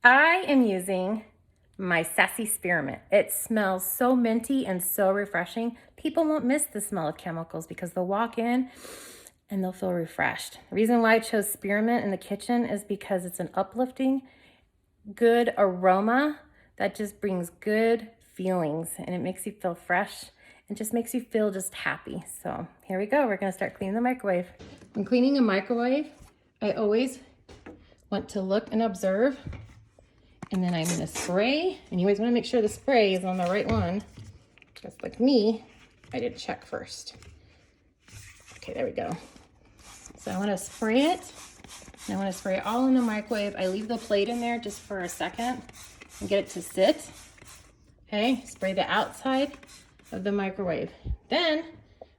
I am using my Sassy Spearmint. It smells so minty and so refreshing. People won't miss the smell of chemicals because they'll walk in and they'll feel refreshed. The reason why I chose spearmint in the kitchen is because it's an uplifting, good aroma that just brings good feelings, and it makes you feel fresh and just makes you feel just happy. So here we go. We're gonna start cleaning the microwave. When cleaning a microwave, I always want to look and observe, and then I'm gonna spray, and you always wanna make sure the spray is on the right one, because like me, I did check first. Okay, there we go. So I wanna spray it, and I wanna spray it all in the microwave. I leave the plate in there just for a second and get it to sit. Okay, spray the outside of the microwave. Then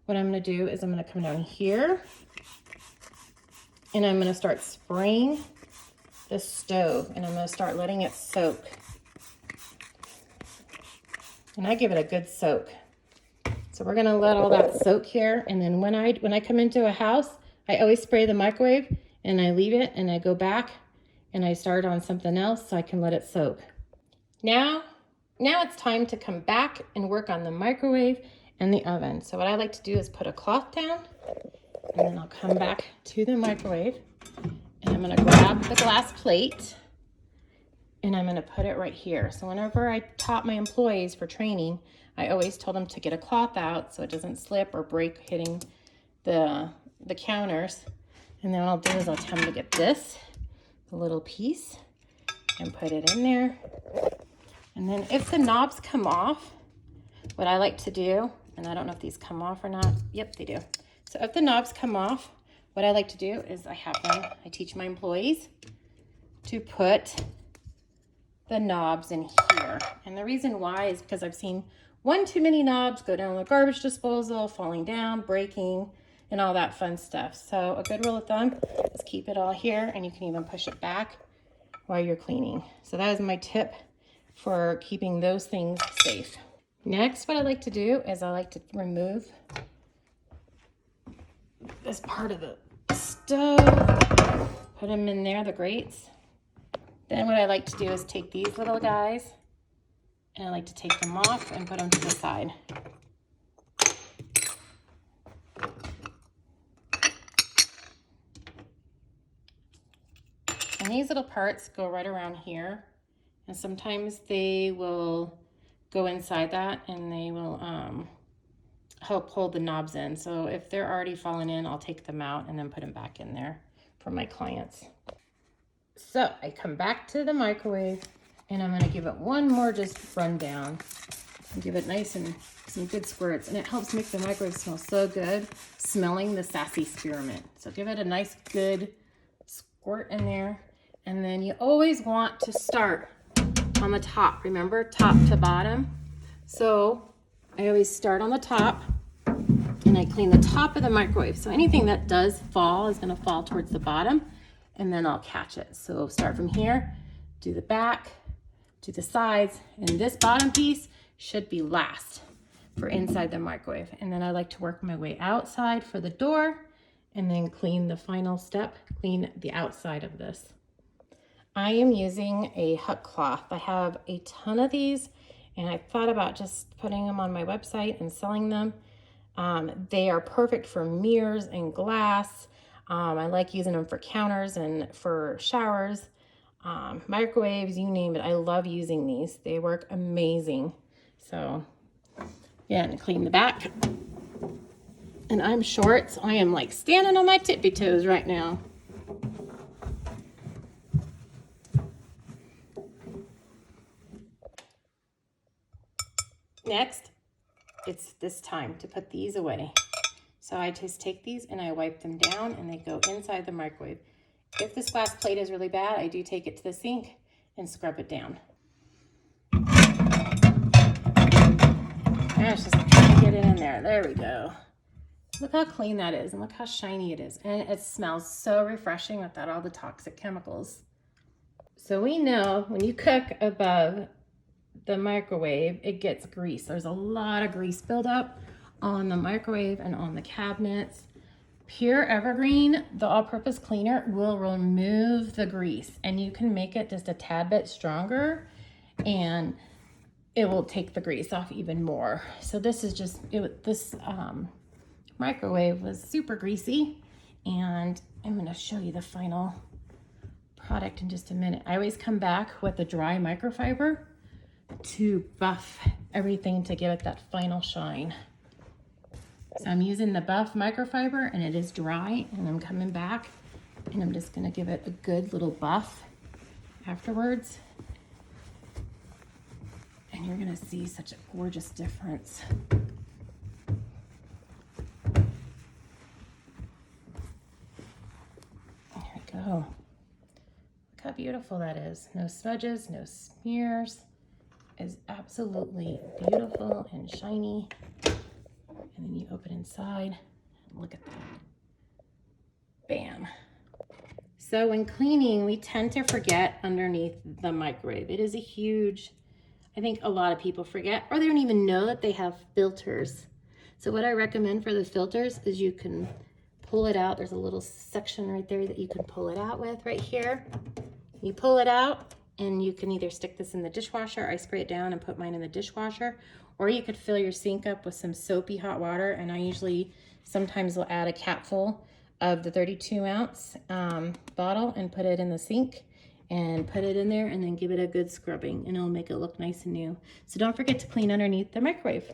what I'm gonna do is I'm gonna come down here and I'm gonna start spraying the stove, and I'm gonna start letting it soak. And I give it a good soak. So we're gonna let all that soak here, and then when I come into a house, I always spray the microwave and I leave it and I go back and I start on something else so I can let it soak. Now it's time to come back and work on the microwave and the oven. So what I like to do is put a cloth down, and then I'll come back to the microwave, and I'm gonna grab the glass plate and I'm gonna put it right here. So whenever I taught my employees for training, I always told them to get a cloth out so it doesn't slip or break hitting the counters. And then what I'll do is I'll tell them to get this, the little piece, and put it in there. And then if the knobs come off, what I like to do, and I don't know if these come off or not. Yep, they do. So if the knobs come off, what I like to do is I teach my employees to put the knobs in here. And the reason why is because I've seen one too many knobs go down the garbage disposal, falling down, breaking, and all that fun stuff. So a good rule of thumb is keep it all here, and you can even push it back while you're cleaning. So that is my tip for keeping those things safe. Next, what I like to do is I like to remove this part of the stove, put them in there, the grates. Then what I like to do is take these little guys, and I like to take them off and put them to the side. And these little parts go right around here, and sometimes they will go inside that and they will help hold the knobs in. So if they're already falling in, I'll take them out and then put them back in there for my clients. So I come back to the microwave, and I'm gonna give it one more just rundown and give it nice and some good squirts. And it helps make the microwave smell so good, smelling the Sassy Spearmint. So give it a nice good squirt in there. And then you always want to start on the top, remember, top to bottom. So I always start on the top and I clean the top of the microwave. So anything that does fall is gonna fall towards the bottom, and then I'll catch it. So start from here, do the back, do the sides, and this bottom piece should be last for inside the microwave. And then I like to work my way outside for the door, and then clean the final step, clean the outside of this. I am using a hut cloth. I have a ton of these, and I thought about just putting them on my website and selling them. They are perfect for mirrors and glass. I like using them for counters and for showers, microwaves, you name it. I love using these. They work amazing. So yeah, and clean the back. And I'm short, so I am like standing on my tippy toes right now. Next, it's this time to put these away. So I just take these and I wipe them down, and they go inside the microwave. If this glass plate is really bad, I do take it to the sink and scrub it down. It's just trying to get it in there. There we go. Look how clean that is, and look how shiny it is. And it smells so refreshing without all the toxic chemicals. So we know when you cook above the microwave, it gets grease. There's a lot of grease buildup on the microwave and on the cabinets. PÜR Evergreen, the all-purpose cleaner, will remove the grease, and you can make it just a tad bit stronger, and it will take the grease off even more. So this is just, this microwave was super greasy, and I'm gonna show you the final product in just a minute. I always come back with a dry microfiber to buff everything to give it that final shine. So I'm using the buff microfiber, and it is dry, and I'm coming back and I'm just gonna give it a good little buff afterwards. And you're gonna see such a gorgeous difference. There we go. Look how beautiful that is. No smudges, no smears. It's absolutely beautiful and shiny. And then you open inside, and look at that. Bam. So when cleaning, we tend to forget underneath the microwave. It is a huge, I think a lot of people forget, or they don't even know that they have filters. So what I recommend for the filters is you can pull it out. There's a little section right there that you can pull it out with right here. You pull it out, and you can either stick this in the dishwasher. I spray it down and put mine in the dishwasher, or you could fill your sink up with some soapy hot water, and I usually sometimes will add a capful of the 32-ounce bottle and put it in the sink and put it in there, and then give it a good scrubbing, and it'll make it look nice and new. So don't forget to clean underneath the microwave.